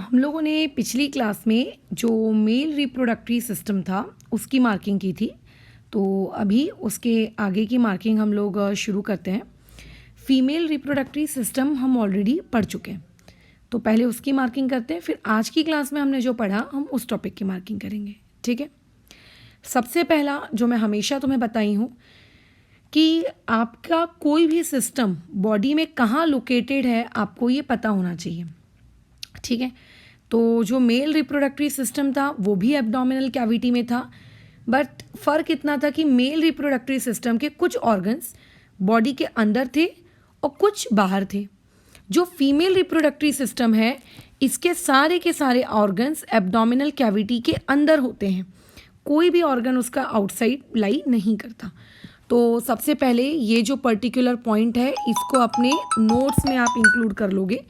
हम लोगों ने पिछली क्लास में जो मेल रिप्रोडक्टरी सिस्टम था उसकी मार्किंग की थी। तो अभी उसके आगे की मार्किंग हम लोग शुरू करते हैं। फीमेल रिप्रोडक्टरी सिस्टम हम ऑलरेडी पढ़ चुके हैं, तो पहले उसकी मार्किंग करते हैं, फिर आज की क्लास में हमने जो पढ़ा हम उस टॉपिक की मार्किंग करेंगे। ठीक है। सबसे पहला जो मैं हमेशा तुम्हें बताई हूँ कि आपका कोई भी सिस्टम बॉडी में कहाँ लोकेटेड है आपको ये पता होना चाहिए। ठीक है। तो जो मेल रिप्रोडक्टरी सिस्टम था वो भी एब्डोमिनल कैविटी में था, बट फ़र्क इतना था कि मेल रिप्रोडक्टरी सिस्टम के कुछ ऑर्गन्स बॉडी के अंदर थे और कुछ बाहर थे। जो फीमेल रिप्रोडक्टरी सिस्टम है इसके के सारे ऑर्गन्स एब्डोमिनल कैविटी के अंदर होते हैं, कोई भी ऑर्गन उसका आउटसाइड लाई नहीं करता। तो सबसे पहले ये जो पर्टिकुलर पॉइंट है इसको अपने नोट्स में आप इंक्लूड कर लोगे।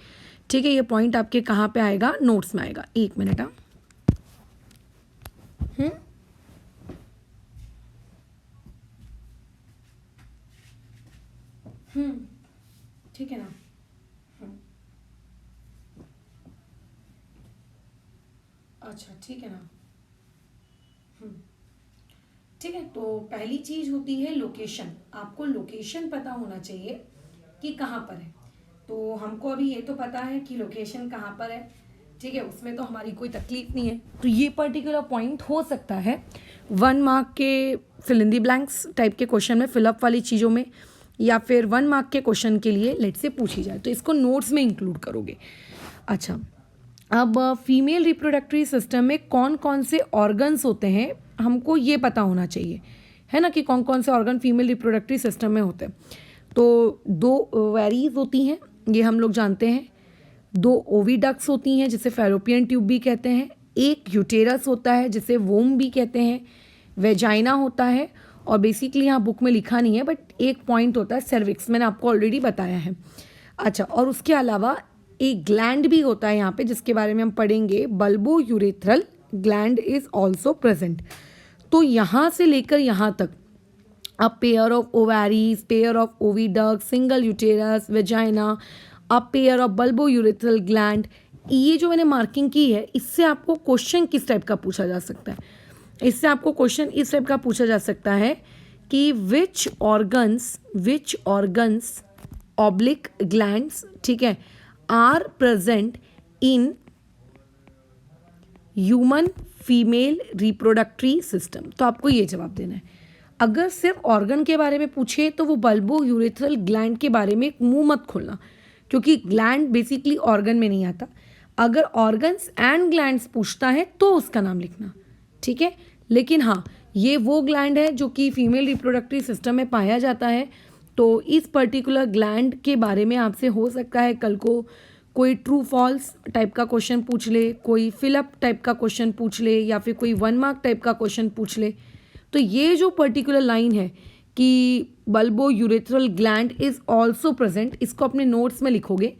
ठीक है। ये पॉइंट आपके कहाँ पे आएगा? नोट्स में आएगा। एक मिनट। ठीक है ना। अच्छा ठीक है ना। ठीक है। तो पहली चीज होती है लोकेशन। आपको लोकेशन पता होना चाहिए कि कहाँ पर है। तो हमको अभी ये तो पता है कि लोकेशन कहाँ पर है। ठीक है, उसमें तो हमारी कोई तकलीफ नहीं है। तो ये पर्टिकुलर पॉइंट हो सकता है 1 मार्क के fill in the blanks type के क्वेश्चन में, फिलअप वाली चीज़ों में, या फिर 1 मार्क के क्वेश्चन के लिए लेट से पूछी जाए, तो इसको नोट्स में इंक्लूड करोगे। अच्छा, अब फीमेल रिप्रोडक्टरी सिस्टम में कौन कौन से ऑर्गन्स होते हैं हमको ये पता होना चाहिए, है ना, कि कौन कौन से ऑर्गन फीमेल रिप्रोडक्टरी सिस्टम में होते हैं। तो 2 ओवरीज होती हैं, ये हम लोग जानते हैं। 2 ओविडक्ट्स होती हैं जिसे फैलोपियन ट्यूब भी कहते हैं। 1 यूटेरस होता है जिसे वोम भी कहते हैं। वेजाइना होता है, और बेसिकली यहाँ बुक में लिखा नहीं है बट एक पॉइंट होता है सर्विक्स, मैंने आपको ऑलरेडी बताया है। अच्छा, और उसके अलावा एक ग्लैंड भी होता है यहाँ पे जिसके बारे में हम पढ़ेंगे, bulbo urethral gland is also present. तो यहाँ से लेकर यहाँ तक a pair of ovaries, pair of oviducts, single uterus, vagina, a pair of bulbourethral gland, ये जो मैंने मार्किंग की है इससे आपको क्वेश्चन किस टाइप का पूछा जा सकता है? इससे आपको क्वेश्चन इस टाइप का पूछा जा सकता है कि विच ऑर्गन्स ऑब्लिक ग्लैंड्स, ठीक है, are present in human female reproductory system. तो आपको ये जवाब देना है। अगर सिर्फ ऑर्गन के बारे में पूछे तो वो बल्बो यूरेथ्रल ग्लैंड के बारे में मुंह मत खोलना, क्योंकि ग्लैंड बेसिकली ऑर्गन में नहीं आता। अगर ऑर्गन्स एंड ग्लैंड्स पूछता है तो उसका नाम लिखना, ठीक है। लेकिन हाँ, ये वो ग्लैंड है जो कि फीमेल रिप्रोडक्टरी सिस्टम में पाया जाता है। तो इस पर्टिकुलर ग्लैंड के बारे में आपसे हो सकता है कल को कोई ट्रू फॉल्स टाइप का क्वेश्चन पूछ ले, कोई फिलअप टाइप का क्वेश्चन पूछ ले, या फिर कोई 1 मार्क टाइप का क्वेश्चन पूछ ले। तो ये जो पर्टिकुलर लाइन है कि bulbo urethral gland is also present, इसको अपने नोट्स में लिखोगे।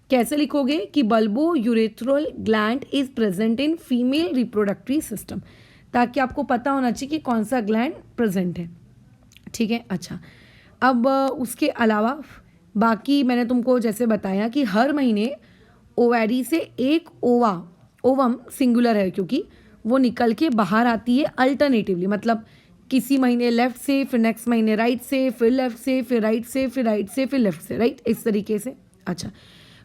कैसे लिखोगे? कि bulbo urethral gland is present in female reproductory system, ताकि आपको पता होना चाहिए कि कौन सा ग्लैंड प्रेजेंट है। ठीक है। अच्छा, अब उसके अलावा बाकी मैंने तुमको जैसे बताया कि हर महीने ओवैरी से एक ओवम सिंगुलर है क्योंकि वो निकल के बाहर आती है अल्टरनेटिवली, मतलब किसी महीने लेफ्ट से, फिर नेक्स्ट महीने राइट से, फिर लेफ्ट से, फिर राइट से, फिर राइट से, फिर लेफ्ट से, राइट, इस तरीके से। अच्छा,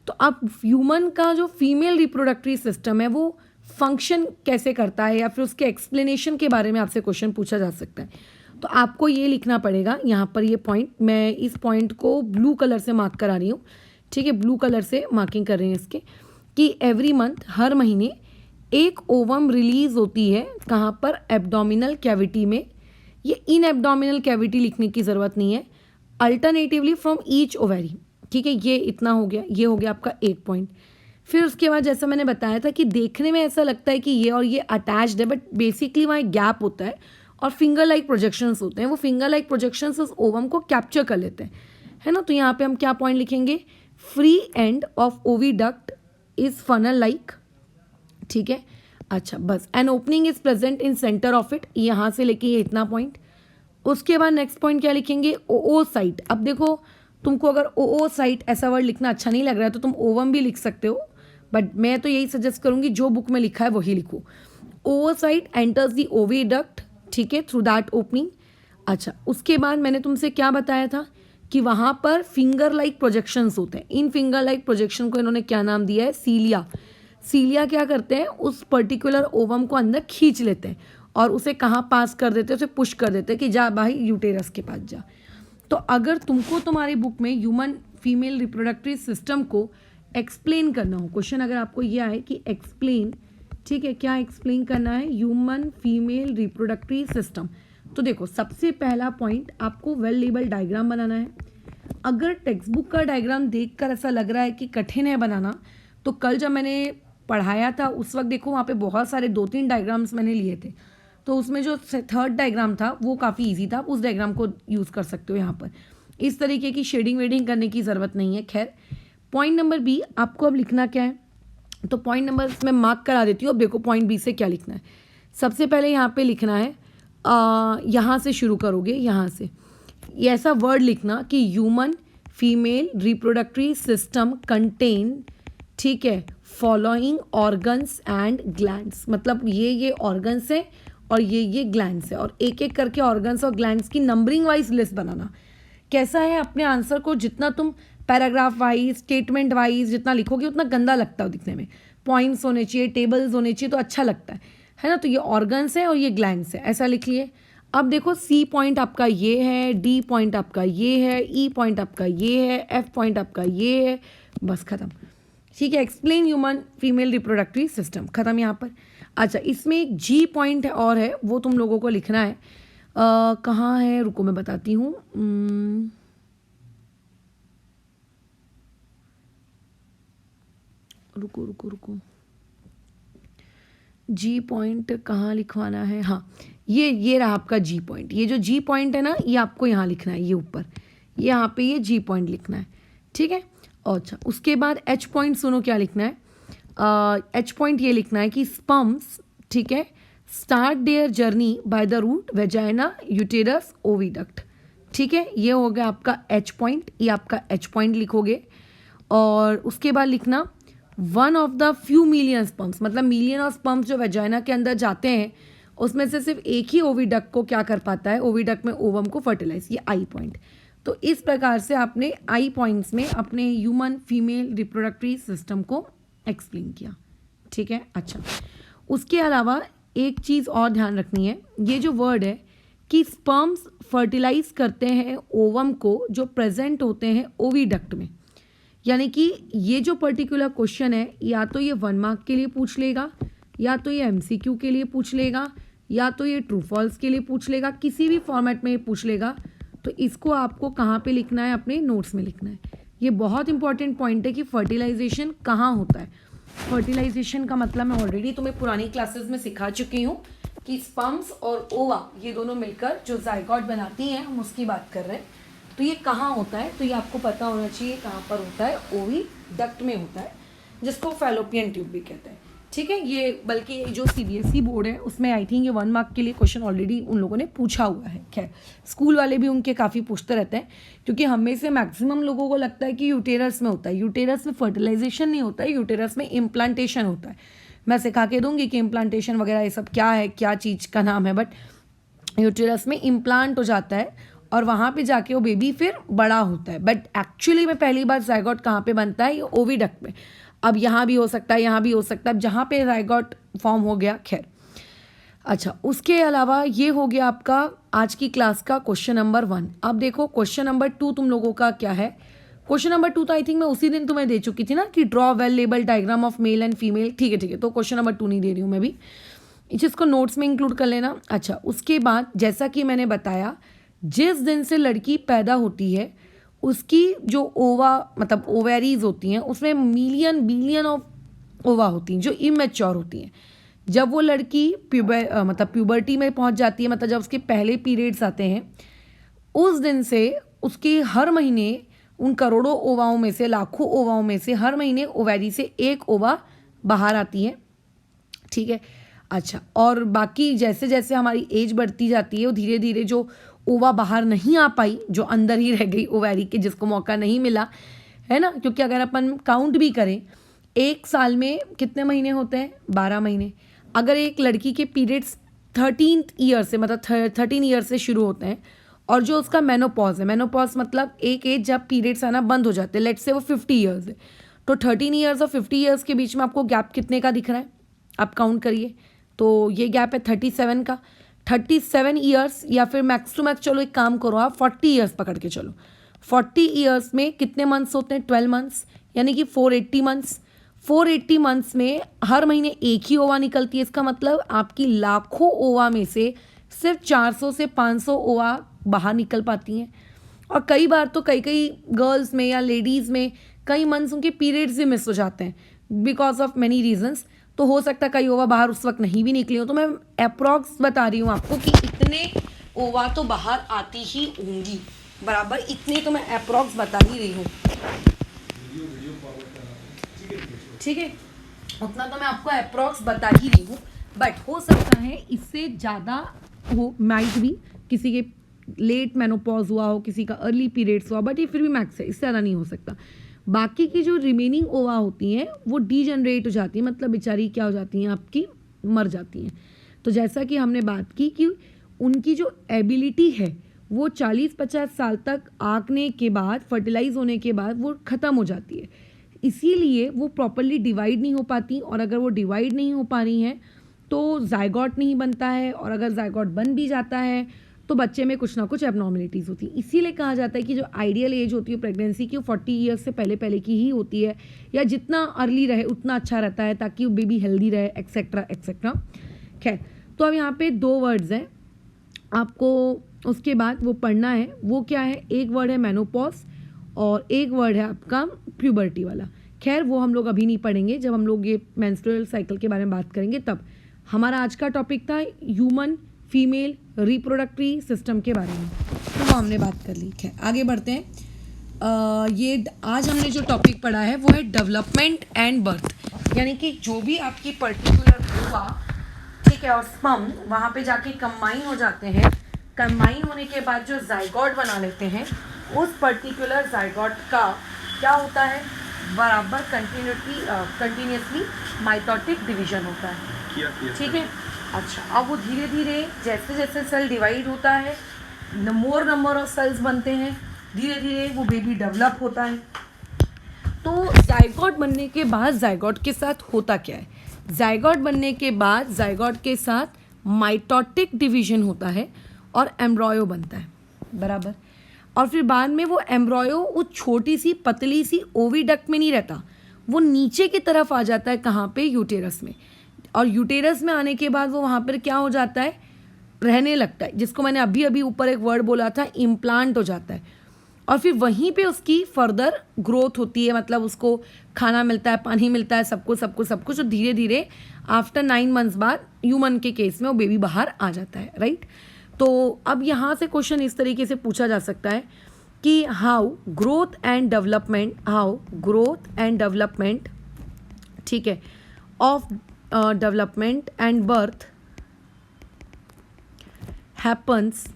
तो अब ह्यूमन का जो फीमेल रिप्रोडक्टरी सिस्टम है वो फंक्शन कैसे करता है, या फिर उसके एक्सप्लेनेशन के बारे में आपसे क्वेश्चन पूछा जा सकता है। तो आपको ये लिखना पड़ेगा यहाँ पर, ये पॉइंट, मैं इस पॉइंट को ब्लू कलर से मार्क करा रही हूँ, ठीक है, ब्लू कलर से मार्किंग कर रही हूँ इसके, कि एवरी मंथ, हर महीने एक ओवम रिलीज होती है। कहाँ पर? एब्डोमिनल कैविटी में। ये इन एब्डोमिनल कैविटी लिखने की ज़रूरत नहीं है, अल्टरनेटिवली फ्रॉम ईच ओवेरी। ठीक है, ये इतना हो गया, ये हो गया आपका एक पॉइंट। फिर उसके बाद जैसा मैंने बताया था कि देखने में ऐसा लगता है कि ये और ये अटैच्ड है, बट बेसिकली वहाँ एक गैप होता है और फिंगर लाइक प्रोजेक्शंस होते हैं। वो फिंगर लाइक प्रोजेक्शंस उस ओवम को कैप्चर कर लेते हैं, है ना। तो यहाँ पे हम क्या पॉइंट लिखेंगे? Free end of oviduct is funnel like, ठीक है। अच्छा, बस, an opening is present in centre of it, यहाँ से लेके ये इतना पॉइंट। उसके बाद नेक्स्ट पॉइंट क्या लिखेंगे? ओ साइट। अब देखो, तुमको अगर ओ साइट ऐसा वर्ड लिखना अच्छा नहीं लग रहा है तो तुम ओवम भी लिख सकते हो, बट मैं तो यही सजेस्ट करूँगी जो बुक में लिखा है वही लिखो। ओवरसाइट एंटर्स द ओविडक्ट, ठीक है, थ्रू दैट ओपनिंग। अच्छा, उसके बाद मैंने तुमसे क्या बताया था कि वहाँ पर फिंगर लाइक प्रोजेक्शंस होते हैं। इन फिंगर लाइक प्रोजेक्शन को इन्होंने क्या नाम दिया है? सीलिया। सीलिया क्या करते हैं? उस पर्टिकुलर ओवम को अंदर खींच लेते हैं और उसे कहाँ पास कर देते हैं? उसे पुश कर देते हैं कि जा भाई यूटेरस के पास जा। तो अगर तुमको तुम्हारी बुक में ह्यूमन फीमेल रिप्रोडक्टिव सिस्टम को एक्सप्लेन करना हो, क्वेश्चन अगर आपको यह आए कि एक्सप्लेन, ठीक है, क्या एक्सप्लेन करना है? Human female reproductive system. तो देखो, सबसे पहला पॉइंट आपको वेल लेबल डायग्राम बनाना है। अगर टेक्स्ट बुक का डायग्राम देखकर ऐसा लग रहा है कि कठिन है बनाना, तो कल जब मैंने पढ़ाया था उस वक्त देखो वहाँ पे बहुत सारे 2-3 डायग्राम्स मैंने लिए थे, तो उसमें जो थर्ड डायग्राम था वो काफ़ी ईजी था, उस डायग्राम को यूज़ कर सकते हो यहाँ पर। इस तरीके की शेडिंग वेडिंग करने की ज़रूरत नहीं है। खैर, पॉइंट नंबर बी आपको अब लिखना क्या है? तो पॉइंट नंबर मैं मार्क करा देती हूँ। अब देखो पॉइंट बी से क्या लिखना है। सबसे पहले यहाँ पे लिखना है, यहाँ से शुरू करोगे, यहाँ से ये ऐसा वर्ड लिखना कि human female reproductive system contain, ठीक है, फॉलोइंग ऑर्गन्स एंड ग्लैंड्स। मतलब ये ऑर्गन्स है और ये ग्लैंड्स है, और एक एक करके ऑर्गन्स और ग्लैंड्स की नंबरिंग वाइज लिस्ट बनाना। कैसा है? अपने आंसर को जितना तुम पैराग्राफ वाइज, स्टेटमेंट वाइज जितना लिखोगे उतना गंदा लगता है दिखने में। पॉइंट्स होने चाहिए, टेबल्स होने चाहिए, तो अच्छा लगता है ना। तो ये ऑर्गन्स है और ये ग्लैंड्स है, ऐसा लिख लिए। अब देखो, सी पॉइंट आपका ये है, डी पॉइंट आपका ये है, ई पॉइंट आपका ये है, एफ पॉइंट आपका ये है, बस खत्म। ठीक है, explain human female reproductive system, खत्म यहाँ पर। अच्छा, इसमें एक जी पॉइंट और है, वो तुम लोगों को लिखना है। कहाँ है? रुको मैं बताती हूँ। रुको, जी पॉइंट कहाँ लिखवाना है? हाँ, ये रहा आपका जी पॉइंट। ये जो जी पॉइंट है ना, ये आपको यहाँ लिखना है, ये ऊपर, यहाँ पे ये जी पॉइंट लिखना है, ठीक है। अच्छा, उसके बाद एच पॉइंट सुनो क्या लिखना है। एच पॉइंट ये लिखना है कि स्पर्म्स, ठीक है, start their journey by the route vagina uterus oviduct, ठीक है। ये हो गया आपका एच पॉइंट, ये आपका एच पॉइंट लिखोगे। और उसके बाद लिखना one of the few million sperms, मतलब मिलियन ऑफ स्पर्म्स जो वेजाइना के अंदर जाते हैं, उसमें से सिर्फ एक ही ओविडक्ट को क्या कर पाता है? ओविडक्ट में ओवम को फर्टिलाइज, ये आई पॉइंट। तो इस प्रकार से आपने आई पॉइंट्स में अपने ह्यूमन फीमेल रिप्रोडक्टिव सिस्टम को एक्सप्लेन किया, ठीक है। अच्छा, उसके अलावा एक चीज़ और ध्यान रखनी है, ये जो वर्ड है कि स्पर्म्स फर्टिलाइज करते हैं ओवम को जो प्रेजेंट होते हैं ओविडक्ट में, यानी कि ये जो पर्टिकुलर क्वेश्चन है या तो ये 1 मार्क के लिए पूछ लेगा, या तो ये एमसीक्यू के लिए पूछ लेगा, या तो ये ट्रू फॉल्स के लिए पूछ लेगा, किसी भी फॉर्मेट में ये पूछ लेगा। तो इसको आपको कहाँ पे लिखना है? अपने नोट्स में लिखना है। ये बहुत इंपॉर्टेंट पॉइंट है कि फर्टिलाइजेशन कहाँ होता है। फर्टिलाइजेशन का मतलब मैं ऑलरेडी तुम्हें पुरानी क्लासेस में सिखा चुकी हूँ कि स्पर्म्स और ओवा ये दोनों मिलकर जो जाइगोट बनाती हैं, हम उसकी बात कर रहे हैं। तो ये कहाँ होता है? तो ये आपको पता होना चाहिए कहाँ पर होता है। ओविडक्ट में होता है, जिसको फैलोपियन ट्यूब भी कहते हैं, ठीक है। ये बल्कि जो सीबीएसई बोर्ड है उसमें आई थिंक ये 1 मार्क के लिए क्वेश्चन ऑलरेडी उन लोगों ने पूछा हुआ है। खैर, स्कूल वाले भी उनके काफ़ी पूछते रहते हैं, क्योंकि हम में से मैक्सिमम लोगों को लगता है कि यूटेरस में होता है। यूटेरस में फर्टिलाइजेशन नहीं होता है, यूटेरस में इम्प्लांटेशन होता है। मैं सिखा के दूंगी कि इम्प्लांटेशन वगैरह ये सब क्या है, क्या चीज़ का नाम है, बट यूटेरस में इम्प्लांट हो जाता है और वहाँ पे जाके वो बेबी फिर बड़ा होता है। बट एक्चुअली में पहली बार जाइगोट कहाँ पे बनता है? ये ओविडक्ट में। अब यहाँ भी हो सकता है, यहाँ भी हो सकता है, जहाँ पे जाइगोट फॉर्म हो गया। खैर, अच्छा, उसके अलावा ये हो गया आपका आज की क्लास का क्वेश्चन नंबर 1। अब देखो क्वेश्चन नंबर 2 तुम लोगों का क्या है। क्वेश्चन नंबर 2 तो आई थिंक मैं उसी दिन तुम्हें दे चुकी थी ना, कि draw well label diagram of male and female. ठीक है, तो क्वेश्चन नंबर 2 नहीं दे रही हूँ मैं भी, जिसको नोट्स में इंक्लूड कर लेना। अच्छा, उसके बाद जैसा कि मैंने बताया, जिस दिन से लड़की पैदा होती है उसकी जो ओवा मतलब ओवेरीज होती हैं, उसमें मिलियन बिलियन ऑफ ओवा होती हैं जो इमेच्योर होती हैं। जब वो लड़की मतलब प्यूबर्टी में पहुंच जाती है, मतलब जब उसके पहले पीरियड्स आते हैं, उस दिन से उसके हर महीने उन करोड़ों ओवाओं में से, लाखों ओवाओं में से हर महीने ओवेरी से एक ओवा बाहर आती है, ठीक है। अच्छा, और बाकी जैसे जैसे हमारी एज बढ़ती जाती है, वो धीरे धीरे जो ओवा बाहर नहीं आ पाई, जो अंदर ही रह गई ओवेरी के, जिसको मौका नहीं मिला, है ना, क्योंकि अगर अपन काउंट भी करें एक साल में कितने महीने होते हैं? 12 महीने। अगर एक लड़की के पीरियड्स 13th ईयर से मतलब 13 ईयर से शुरू होते हैं और जो उसका मेनोपॉज है, मेनोपॉज मतलब एक एज जब पीरियड्स आना बंद हो जाते हैं, लेट्स से वो 50 ईयर्स है, तो 13 ईयर्स और 50 ईयर्स के बीच में आपको गैप कितने का दिख रहा है? आप काउंट करिए। तो ये गैप है 37 का। 37 ईयर्स या फिर मैक्स टू मैक्स, चलो एक काम करो आप 40 ईयर्स पकड़ के चलो। 40 ईयर्स में कितने मंथ्स होते हैं? 12 मंथ्स, यानी कि 480 मंथ्स। 480 मंथ्स में हर महीने एक ही ओवा निकलती है। इसका मतलब आपकी लाखों ओवा में से सिर्फ 400 से 500 ओवा बाहर निकल पाती हैं। और कई बार तो कई कई गर्ल्स में या लेडीज़ में कई मंथ्स उनके पीरियड्स भी मिस हो जाते हैं बिकॉज ऑफ मैनी रीजंस। तो हो सकता है कई ओवा बाहर उस वक्त नहीं भी निकली हो। तो मैं अप्रॉक्स बता रही हूँ आपको कि इतने ओवा तो बाहर आती ही होंगी, बराबर इतने तो मैं अप्रॉक्स बता ही रही हूँ, ठीक है, उतना तो मैं आपको अप्रॉक्स बता ही रही हूँ। बट हो सकता है इससे ज़्यादा हो, माइट भी किसी के लेट मेनोपॉज हुआ हो, किसी का अर्ली पीरियड्स हुआ, बट ये फिर भी मैक्स है, इससे ज़्यादा नहीं हो सकता। बाकी की जो रिमेनिंग ओवा होती हैं वो डीजनरेट हो जाती हैं, मतलब बेचारी क्या हो जाती हैं आपकी, मर जाती हैं। तो जैसा कि हमने बात की कि उनकी जो एबिलिटी है वो 40-50 साल तक आंकने के बाद, फर्टिलाइज होने के बाद वो ख़त्म हो जाती है। इसीलिए वो प्रॉपरली डिवाइड नहीं हो पाती, और अगर वो डिवाइड नहीं हो पा रही हैं तो जायगॉट नहीं बनता है, और अगर जायगॉट बन भी जाता है तो बच्चे में कुछ ना कुछ एबनॉर्मलिटीज़ होती हैं। इसीलिए कहा जाता है कि जो आइडियल एज होती है प्रेगनेंसी की वो 40 ईयर्स से पहले पहले की ही होती है, या जितना अर्ली रहे उतना अच्छा रहता है ताकि वो बेबी हेल्दी रहे, एक्सेट्रा एक्सेट्रा। खैर, तो अब यहाँ पे 2 वर्ड्स हैं आपको उसके बाद वो पढ़ना है। वो क्या है? एक वर्ड है मेनोपॉज और एक वर्ड है आपका प्यूबर्टी वाला। खैर वो हम लोग अभी नहीं पढ़ेंगे, जब हम लोग ये मेंस्ट्रुअल साइकिल के बारे में बात करेंगे तब। हमारा आज का टॉपिक था ह्यूमन फीमेल रिप्रोडक्टरी सिस्टम के बारे में, तो वो हमने बात कर ली। खैर आगे बढ़ते हैं। ये आज हमने जो टॉपिक पढ़ा है वो है डेवलपमेंट एंड बर्थ, यानी कि जो भी आपकी पर्टिकुलर ओवा, ठीक है, और स्पर्म वहाँ पे जाके कंबाइन हो जाते हैं। कंबाइन होने के बाद जो जाइगोट बना लेते हैं, उस पर्टिकुलर जाइगोट का क्या होता है? बराबर कंटिन्यूसली माइटोटिक डिवीजन होता है, ठीक है। अच्छा, अब वो धीरे धीरे जैसे जैसे सेल डिवाइड होता है, मोर नंबर ऑफ सेल्स बनते हैं, धीरे धीरे वो बेबी डेवलप होता है। तो जाइगोट बनने के बाद जाइगोट के साथ होता क्या है? जाइगोट बनने के बाद जाइगोट के साथ माइटोटिक डिवीजन होता है और एम्ब्रॉयो बनता है, बराबर। और फिर बाद में वो एम्ब्रॉयो उस छोटी सी पतली सी ओविडक्ट में नहीं रहता, वो नीचे की तरफ आ जाता है। कहाँ पे? यूटेरस में। और यूटेरस में आने के बाद वो वहाँ पर क्या हो जाता है? रहने लगता है, जिसको मैंने अभी अभी ऊपर एक वर्ड बोला था, इम्प्लांट हो जाता है। और फिर वहीं पे उसकी फर्दर ग्रोथ होती है, मतलब उसको खाना मिलता है, पानी मिलता है, सब कुछ, और धीरे धीरे आफ्टर 9 मंथ्स बाद ह्यूमन के केस में वो बेबी बाहर आ जाता है, राइट। तो अब यहाँ से क्वेश्चन इस तरीके से पूछा जा सकता है कि हाउ ग्रोथ एंड डेवलपमेंट, ठीक है, of development and birth happens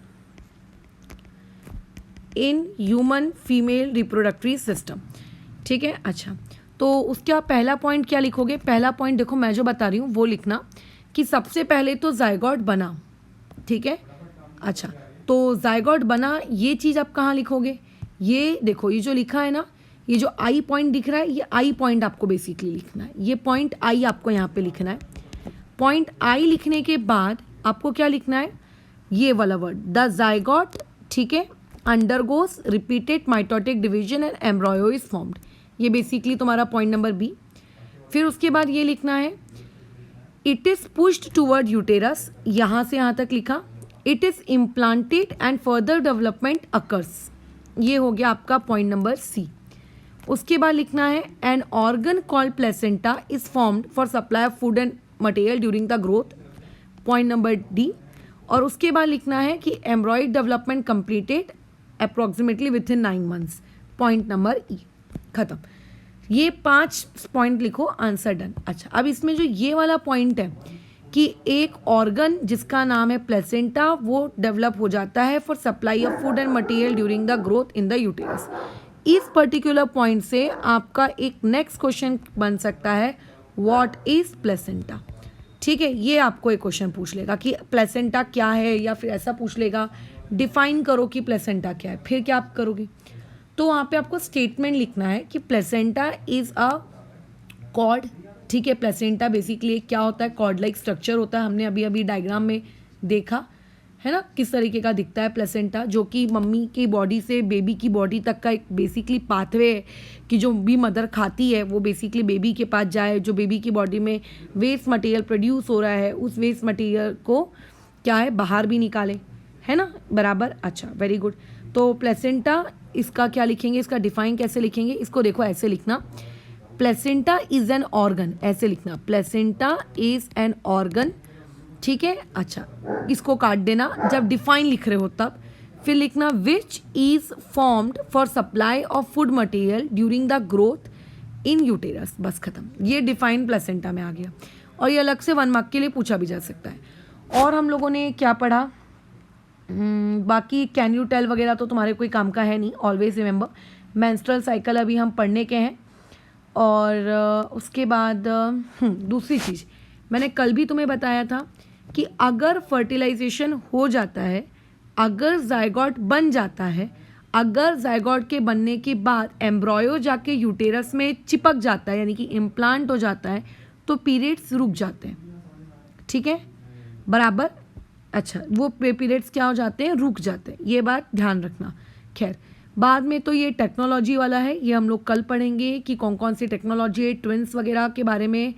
in human female reproductory system, ठीक है। अच्छा, तो उसका पहला पॉइंट क्या लिखोगे? पहला पॉइंट देखो मैं जो बता रही हूँ वो लिखना कि सबसे पहले तो जाइगोट बना, ठीक है। अच्छा, तो जाइगोट बना, ये चीज़ आप कहाँ लिखोगे? ये देखो, ये जो लिखा है ना, ये जो आई पॉइंट दिख रहा है, ये आई पॉइंट आपको बेसिकली लिखना है। ये पॉइंट आई आपको यहाँ पे लिखना है। पॉइंट आई लिखने के बाद आपको क्या लिखना है? ये वाला वर्ड, द जाइगोट, ठीक है, undergoes repeated mitotic division and embryo is formed। ये बेसिकली तुम्हारा पॉइंट नंबर बी। फिर उसके बाद ये लिखना है it is pushed toward uterus, यहाँ से यहाँ तक लिखा। It is implanted and further development occurs, ये हो गया आपका पॉइंट नंबर सी। उसके बाद लिखना है an organ called placenta is formed for supply of food and material during the growth, point number D. और उसके बाद लिखना है कि embryo development completed approximately within 9 months, point number E. खत्म। ये 5 पॉइंट लिखो, आंसर डन। अच्छा, अब इसमें जो ये वाला पॉइंट है कि एक ऑर्गन जिसका नाम है प्लेसेंटा वो डेवलप हो जाता है for supply of food and material during the growth in the uterus, इस पर्टिकुलर पॉइंट से आपका एक नेक्स्ट क्वेश्चन बन सकता है, व्हाट इज प्लेसेंटा। ठीक है, ये आपको एक क्वेश्चन पूछ लेगा कि प्लेसेंटा क्या है, या फिर ऐसा पूछ लेगा डिफाइन करो कि प्लेसेंटा क्या है। फिर क्या आप करोगे, तो वहाँ पे आपको स्टेटमेंट लिखना है कि प्लेसेंटा इज अ कॉर्ड। ठीक है, प्लेसेंटा बेसिकली क्या होता है, कॉर्ड लाइक स्ट्रक्चर होता है। हमने अभी अभी डायग्राम में देखा है ना किस तरीके का दिखता है प्लेसेंटा, जो कि मम्मी की बॉडी से बेबी की बॉडी तक का एक बेसिकली पाथवे है कि जो भी मदर खाती है वो बेसिकली बेबी के पास जाए, जो बेबी की बॉडी में वेस्ट मटेरियल प्रोड्यूस हो रहा है उस वेस्ट मटेरियल को क्या है बाहर भी निकाले, है ना, बराबर। अच्छा, वेरी गुड। तो प्लेसेंटा इसका क्या लिखेंगे, इसका डिफाइन कैसे लिखेंगे, इसको देखो ऐसे लिखना, प्लेसेंटा इज एन ऑर्गन, ऐसे लिखना, प्लेसेंटा इज एन ऑर्गन। ठीक है, अच्छा इसको काट देना, जब डिफाइन लिख रहे हो तब फिर लिखना which is formed for supply of food material during the growth in uterus. बस खत्म, ये डिफाइन प्लेसेंटा में आ गया। और ये अलग से 1 मार्क के लिए पूछा भी जा सकता है। और हम लोगों ने क्या पढ़ा, बाकी कैन यू टेल वगैरह तो तुम्हारे कोई काम का है नहीं। ऑलवेज रिमेंबर मेंस्ट्रुअल साइकिल अभी हम पढ़ने के हैं। और उसके बाद दूसरी चीज़ मैंने कल भी तुम्हें बताया था कि अगर फर्टिलाइजेशन हो जाता है, अगर जायगॉट बन जाता है, अगर जायगॉट के बनने के बाद एम्ब्रॉयो जाके यूटेरस में चिपक जाता है यानी कि इम्प्लांट हो जाता है, तो पीरियड्स रुक जाते हैं। ठीक है, बराबर। अच्छा, वो पीरियड्स क्या हो जाते हैं, रुक जाते हैं, ये बात ध्यान रखना। खैर, बाद में तो ये टेक्नोलॉजी वाला है, ये हम लोग कल पढ़ेंगे कि कौन कौन सी टेक्नोलॉजी है। ट्विंस वगैरह के बारे में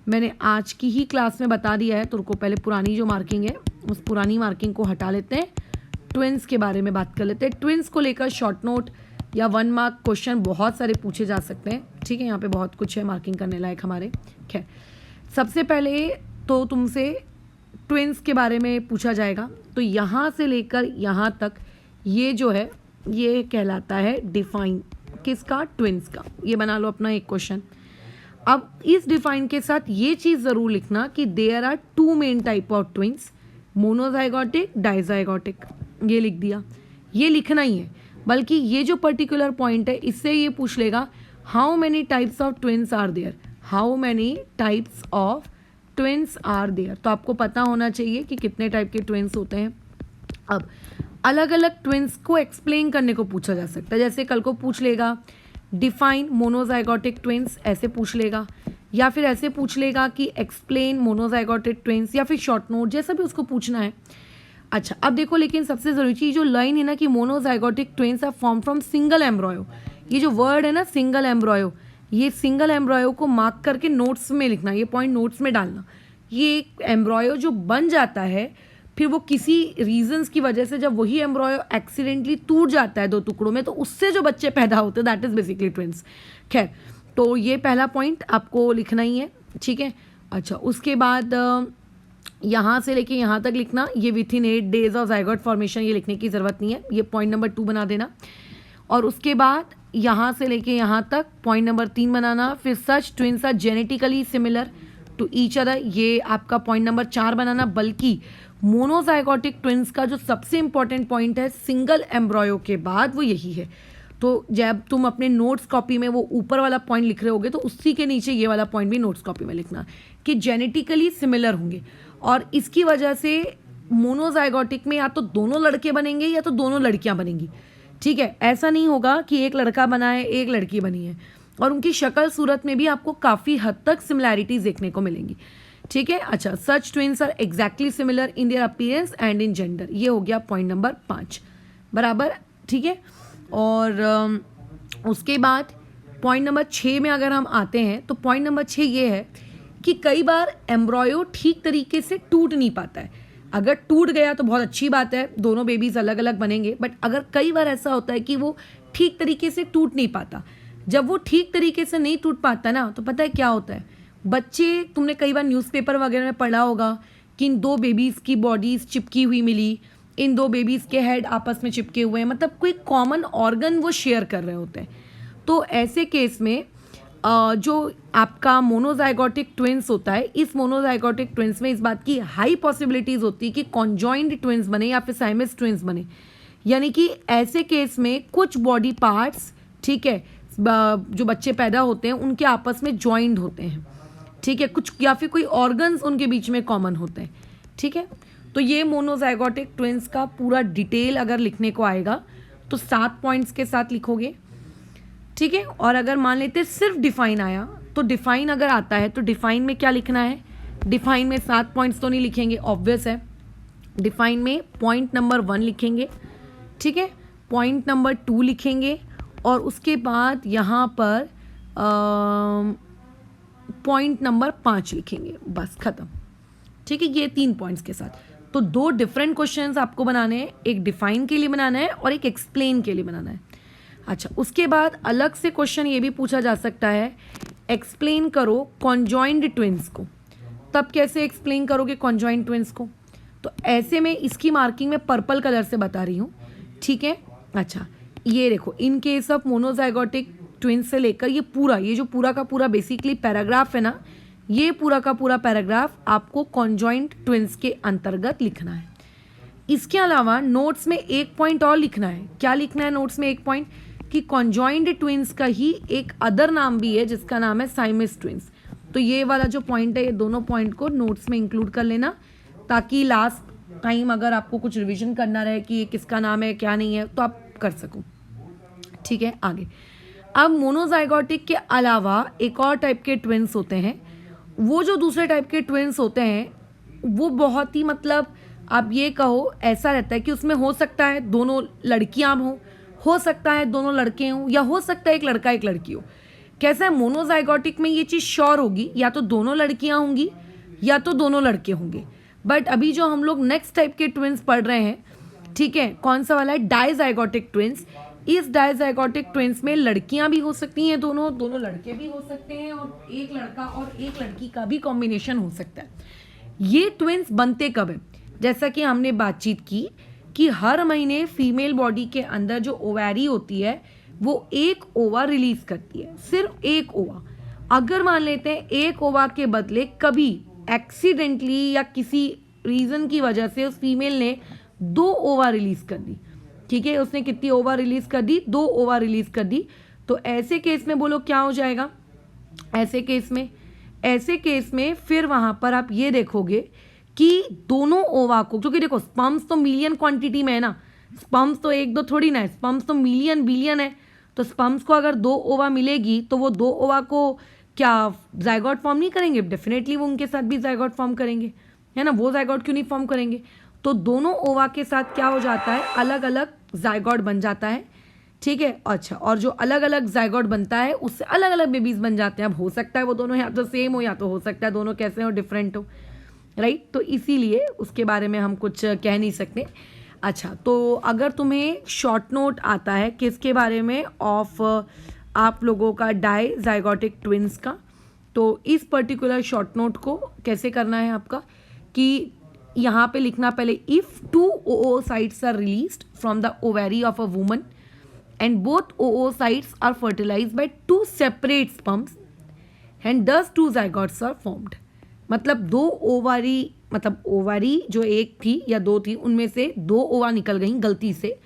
मैंने आज की ही क्लास में बता दिया है, तो उनको पहले पुरानी जो मार्किंग है उस पुरानी मार्किंग को हटा लेते हैं, ट्विंस के बारे में बात कर लेते हैं। ट्विंस को लेकर शॉर्ट नोट या 1 मार्क क्वेश्चन बहुत सारे पूछे जा सकते हैं। ठीक है, यहाँ पे बहुत कुछ है मार्किंग करने लायक हमारे। खैर, सबसे पहले तो तुमसे ट्विंस के बारे में पूछा जाएगा, तो यहाँ से लेकर यहाँ तक ये जो है ये कहलाता है डिफाइन, किसका, ट्विंस का। ये बना लो अपना एक क्वेश्चन। अब इस डिफाइन के साथ ये चीज़ ज़रूर लिखना कि there are 2 main type of twins, monozygotic, dizygotic. ये लिख दिया, ये लिखना ही है। बल्कि ये जो पर्टिकुलर पॉइंट है इससे ये पूछ लेगा how many types of twins are there, how many types of twins are there. तो आपको पता होना चाहिए कि कितने टाइप के ट्विंस होते हैं। अब अलग अलग ट्विंस को एक्सप्लेन करने को पूछा जा सकता है, जैसे कल को पूछ लेगा डिफाइन मोनोजाइगोटिक ट्विंस, ऐसे पूछ लेगा, या फिर ऐसे पूछ लेगा कि एक्सप्लेन मोनोजाइगोटिक ट्विंस, या फिर शॉर्ट नोट, जैसा भी उसको पूछना है। अच्छा, अब देखो, लेकिन सबसे ज़रूरी चीज़ जो लाइन है ना कि monozygotic twins are form from single embryo, ये जो वर्ड है ना सिंगल एम्ब्रॉयो, ये सिंगल एम्ब्रॉयो को मार्क करके नोट्स में लिखना, ये पॉइंट नोट्स में डालना। ये एक एम्ब्रॉयो जो बन जाता है, फिर वो किसी रीजंस की वजह से जब वही एम्ब्रॉयो एक्सीडेंटली टूट जाता है 2 टुकड़ों में, तो उससे जो बच्चे पैदा होते हैं दैट इज़ बेसिकली ट्विंस। खैर, तो ये पहला पॉइंट आपको लिखना ही है। ठीक है, अच्छा उसके बाद यहाँ से लेके यहाँ तक लिखना, ये with in 8 days of zygote formation, ये लिखने की ज़रूरत नहीं है, ये पॉइंट नंबर 2 बना देना। और उसके बाद यहाँ से लेके यहाँ तक पॉइंट नंबर 3 बनाना। फिर such twins are genetically similar to each other, ये आपका पॉइंट नंबर 4 बनाना। बल्कि मोनोजाइगोटिक ट्विंस का जो सबसे इंपॉर्टेंट पॉइंट है सिंगल एम्ब्रॉयो के बाद, वो यही है। तो जब तुम अपने नोट्स कॉपी में वो ऊपर वाला पॉइंट लिख रहे होगे तो उसी के नीचे ये वाला पॉइंट भी नोट्स कॉपी में लिखना कि जेनेटिकली सिमिलर होंगे। और इसकी वजह से मोनोजाइगोटिक में या तो दोनों लड़के बनेंगे या तो दोनों लड़कियां बनेंगी। ठीक है, ऐसा नहीं होगा कि एक लड़का बना है एक लड़की बनी है। और उनकी शक्ल सूरत में भी आपको काफ़ी हद तक सिमिलैरिटीज देखने को मिलेंगी। ठीक है, अच्छा such twins are exactly similar in their appearance and in gender, ये हो गया पॉइंट नंबर 5 बराबर। ठीक है, और उसके बाद पॉइंट नंबर 6 में अगर हम आते हैं तो पॉइंट नंबर 6 ये है कि कई बार एम्ब्रॉयो ठीक तरीके से टूट नहीं पाता है। अगर टूट गया तो बहुत अच्छी बात है, दोनों बेबीज अलग अलग बनेंगे। बट अगर कई बार ऐसा होता है कि वो ठीक तरीके से टूट नहीं पाता, जब वो ठीक तरीके से नहीं टूट पाता ना, तो पता है क्या होता है, बच्चे, तुमने कई बार न्यूज़पेपर वगैरह में पढ़ा होगा कि इन 2 बेबीज़ की बॉडीज़ चिपकी हुई मिली, इन 2 बेबीज़ के हेड आपस में चिपके हुए हैं, मतलब कोई कॉमन ऑर्गन वो शेयर कर रहे होते हैं। तो ऐसे केस में जो आपका मोनोजाइगोटिक ट्विंस होता है, इस मोनोजाइगोटिक ट्विंस में इस बात की हाई पॉसिबिलिटीज़ होती है कि कॉन्जॉइंड ट्विंस बने या फिर साइमस ट्विंस बने। यानी कि ऐसे केस में कुछ बॉडी पार्ट्स ठीक है, जो बच्चे पैदा होते हैं उनके आपस में ज्वाइंट होते हैं, ठीक है, कुछ या फिर कोई ऑर्गन्स उनके बीच में कॉमन होते हैं, ठीक है। तो ये मोनोजाइगोटिक ट्विंस का पूरा डिटेल अगर लिखने को आएगा तो 7 पॉइंट्स के साथ लिखोगे, ठीक है। और अगर मान लेते सिर्फ डिफाइन आया तो डिफाइन अगर आता है तो डिफाइन में क्या लिखना है, डिफाइन में 7 पॉइंट्स तो नहीं लिखेंगे, ऑब्वियस है। डिफाइन में पॉइंट नंबर 1 लिखेंगे, ठीक है, पॉइंट नंबर 2 लिखेंगे और उसके बाद यहाँ पर पॉइंट नंबर 5 लिखेंगे, बस ख़त्म, ठीक है। ये 3 पॉइंट्स के साथ तो 2 डिफरेंट क्वेश्चंस आपको बनाने हैं, एक डिफाइन के लिए बनाना है और एक एक्सप्लेन के लिए बनाना है। अच्छा, उसके बाद अलग से क्वेश्चन ये भी पूछा जा सकता है, एक्सप्लेन करो कॉन्जॉइंड ट्विंस को। तब कैसे एक्सप्लेन करोगे कॉन्जॉइंड ट्विंस को, तो ऐसे में इसकी मार्किंग में पर्पल कलर से बता रही हूँ, ठीक है। अच्छा, ये देखो, in case of monozygotic twins से लेकर ये जो पूरा का पूरा बेसिकली पैराग्राफ है ना, ये पूरा का पूरा पैराग्राफ आपको कॉन्जॉइंट ट्विंस के अंतर्गत लिखना है। इसके अलावा नोट्स में एक पॉइंट और लिखना है। क्या लिखना है नोट्स में एक पॉइंट, कि कॉन्जॉइंट ट्विंस का ही एक अदर नाम भी है जिसका नाम है साइमिस ट्विंस। तो ये वाला जो पॉइंट है, ये दोनों पॉइंट को नोट्स में इंक्लूड कर लेना, ताकि लास्ट टाइम अगर आपको कुछ रिवीजन करना रहे कि ये किसका नाम है क्या नहीं है तो आप कर सको, ठीक है। आगे, अब मोनोजाइगोटिक के अलावा एक और टाइप के ट्विंस होते हैं। वो जो दूसरे टाइप के ट्विंस होते हैं वो बहुत ही, मतलब आप ये कहो, ऐसा रहता है कि उसमें हो सकता है दोनों लड़कियां हो सकता है दोनों लड़के हों, या हो सकता है एक लड़का एक लड़की हो। कैसा है, मोनोजाइगोटिक में ये चीज़ श्योर होगी, या तो दोनों लड़कियां होंगी या तो दोनों लड़के होंगे। बट अभी जो हम लोग नेक्स्ट टाइप के ट्विंस पढ़ रहे हैं, ठीक है, कौन सा वाला है, डायजाइगोटिक ट्विंस। इस डायजाइगोटिक ट्विंस में लड़कियां भी हो सकती हैं, दोनों लड़के भी हो सकते हैं, और एक लड़का और एक लड़की का भी कॉम्बिनेशन हो सकता है। ये ट्विंस बनते कब है, जैसा कि हमने बातचीत की कि हर महीने फीमेल बॉडी के अंदर जो ओवैरी होती है वो एक ओवा रिलीज करती है, सिर्फ एक ओवा। अगर मान लेते हैं एक ओवा के बदले कभी एक्सीडेंटली या किसी रीज़न की वजह से उस फीमेल ने 2 ओवा रिलीज कर दी, ठीक है, उसने कितनी ओवा रिलीज कर दी, 2 ओवा रिलीज कर दी, तो ऐसे केस में बोलो क्या हो जाएगा। ऐसे केस में फिर वहाँ पर आप ये देखोगे कि दोनों ओवा को, क्योंकि देखो स्पर्म्स तो मिलियन क्वांटिटी में है ना, स्पर्म्स तो 1-2 थोड़ी ना है, स्पर्म्स तो मिलियन बिलियन है। तो स्पर्म्स को अगर 2 ओवा मिलेगी तो वो 2 ओवा को क्या जाइगोट फॉर्म नहीं करेंगे, डेफिनेटली वो उनके साथ भी जाइगोट फॉर्म करेंगे, है ना। वो जाइगोट क्यों नहीं फॉर्म करेंगे, तो दोनों ओवा के साथ क्या हो जाता है, अलग अलग जाइगोट बन जाता है, ठीक है। अच्छा, और जो अलग अलग जाइगोट बनता है उससे अलग अलग बेबीज बन जाते हैं। अब हो सकता है वो दोनों या तो सेम हो या तो हो सकता है दोनों कैसे हो, डिफरेंट हो, राइट। तो इसीलिए उसके बारे में हम कुछ कह नहीं सकते। अच्छा, तो अगर तुम्हें शॉर्ट नोट आता है किसके बारे में, ऑफ आप लोगों का डायजाइगोटिक ट्विंस का, तो इस पर्टिकुलर शॉर्ट नोट को कैसे करना है आपका, कि यहाँ पे लिखना पहले, if 2 oocytes are released from the ovary of a woman and both oocytes are fertilised by 2 separate sperms and thus 2 zygotes are formed. मतलब 2 ओवारी जो एक थी या 2 थी, उनमें से 2 ओवा निकल गई गलती से,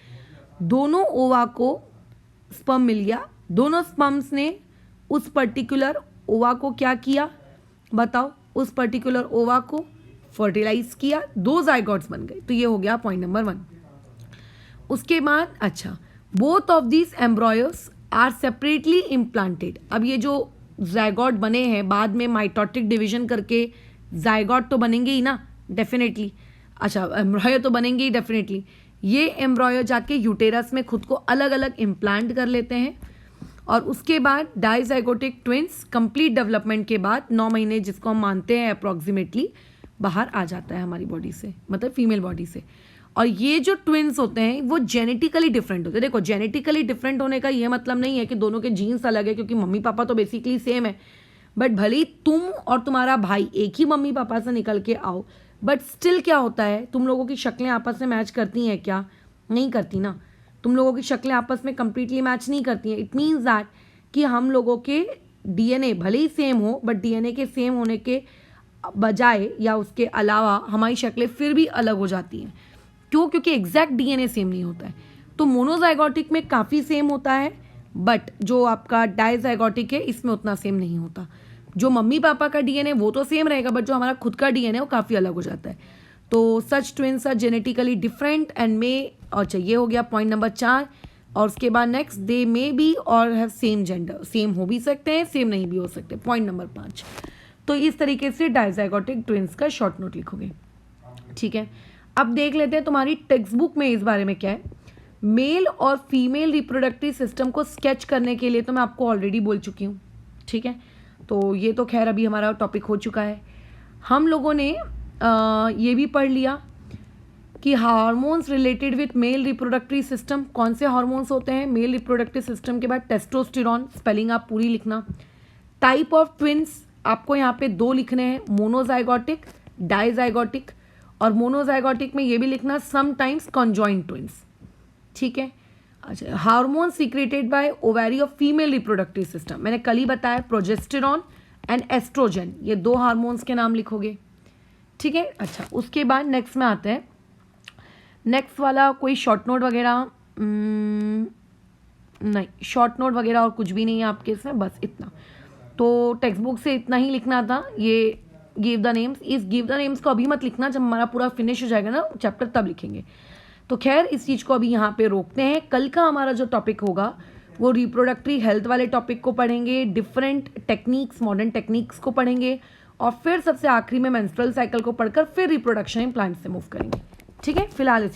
दोनों ओवा को स्पर्म मिल गया, दोनों स्पर्म्स ने उस पर्टिकुलर ओवा को क्या किया बताओ, उस पर्टिकुलर ओवा को फर्टिलाइज किया, 2 जाइगोट्स बन गए। तो ये हो गया पॉइंट नंबर 1। उसके बाद अच्छा, both of these embryos are separately implanted. अब ये जो जाइगोट बने हैं बाद में माइटोटिक डिवीजन करके जाइगोट तो बनेंगे ही ना, डेफिनेटली। अच्छा, एम्ब्रॉयो तो बनेंगे ही डेफिनेटली। ये एम्ब्रॉयो जाके यूटेरस में खुद को अलग अलग इम्प्लांट कर लेते हैं, और उसके बाद डायजाइगोटिक ट्विंस कंप्लीट डेवलपमेंट के बाद 9 महीने जिसको हम मानते हैं अप्रॉक्सीमेटली, बाहर आ जाता है हमारी बॉडी से, मतलब फीमेल बॉडी से। और ये जो ट्विंस होते हैं वो जेनेटिकली डिफरेंट होते हैं। देखो, जेनेटिकली डिफरेंट होने का ये मतलब नहीं है कि दोनों के जीन्स अलग है, क्योंकि मम्मी पापा तो बेसिकली सेम है, बट भले ही तुम और तुम्हारा भाई एक ही मम्मी पापा से निकल के आओ, बट स्टिल क्या होता है, तुम लोगों की शक्लें आपस में मैच करती हैं क्या, नहीं करती ना। तुम लोगों की शक्लें आपस में कंप्लीटली मैच नहीं करती हैं। इट मीन्स दैट कि हम लोगों के डीएनए भले ही सेम हो, बट डीएनए के सेम होने के बजाय या उसके अलावा हमारी शक्लें फिर भी अलग हो जाती हैं। क्यों? क्योंकि एग्जैक्ट डीएनए सेम नहीं होता है। तो मोनोजाइगोटिक में काफ़ी सेम होता है, बट जो आपका डायजाइगोटिक है इसमें उतना सेम नहीं होता। जो मम्मी पापा का डीएनए वो तो सेम रहेगा, बट जो हमारा खुद का डीएनए वो काफ़ी अलग हो जाता है। तो such twins are genetically different and may, और चाहिए हो गया पॉइंट नंबर 4। और उसके बाद नेक्स्ट, दे मे बी और हैव सेम जेंडर, सेम हो भी सकते हैं, सेम नहीं भी हो सकते, पॉइंट नंबर 5। तो इस तरीके से डायजाइगोटिक ट्विन्स का शॉर्ट नोट लिखोगे, ठीक है। अब देख लेते हैं तुम्हारी टेक्स्ट बुक में इस बारे में क्या है। मेल और फीमेल रिप्रोडक्टिव सिस्टम को स्केच करने के लिए तो मैं आपको ऑलरेडी बोल चुकी हूँ, ठीक है। तो ये तो खैर अभी हमारा टॉपिक हो चुका है। हम लोगों ने ये भी पढ़ लिया कि hormones related with male reproductive system, कौन से हार्मोन्स होते हैं मेल रिप्रोडक्टिव सिस्टम के बाद, टेस्टोस्टेरोन, स्पेलिंग आप पूरी लिखना। टाइप ऑफ ट्विन्स आपको यहाँ पे 2 लिखने हैं, मोनोजाइगोटिक, डाइजाइगोटिक। और मोनोजाइगोटिक में ये भी लिखना समटाइम्स कॉन्जॉइंट ट्विन्स, ठीक है। अच्छा, hormone secreted by ovary of female reproductive system, मैंने कल ही बताया, प्रोजेस्टेरॉन एंड एस्ट्रोजन, ये 2 हार्मोन्स के नाम लिखोगे, ठीक है। अच्छा, उसके बाद नेक्स्ट में आते हैं। नेक्स्ट वाला कोई शॉर्ट नोट वगैरह नहीं, शॉर्ट नोट वगैरह और कुछ भी नहीं है आपके इसमें, बस इतना। तो टेक्स्ट बुक से इतना ही लिखना था। ये गिव द नेम्स, इस गिव द नेम्स को अभी मत लिखना, जब हमारा पूरा फिनिश हो जाएगा ना चैप्टर तब लिखेंगे। तो खैर इस चीज़ को अभी यहाँ पे रोकते हैं। कल का हमारा जो टॉपिक होगा वो रिप्रोडक्टिव हेल्थ वाले टॉपिक को पढ़ेंगे, डिफरेंट टेक्निक्स, मॉडर्न टेक्निक्स को पढ़ेंगे, और फिर सबसे आखिरी में मेंस्ट्रुअल साइकिल को पढ़कर फिर रिप्रोडक्शन इन प्लांट्स से मूव करेंगे, ठीक है। फिलहाल इस चीज़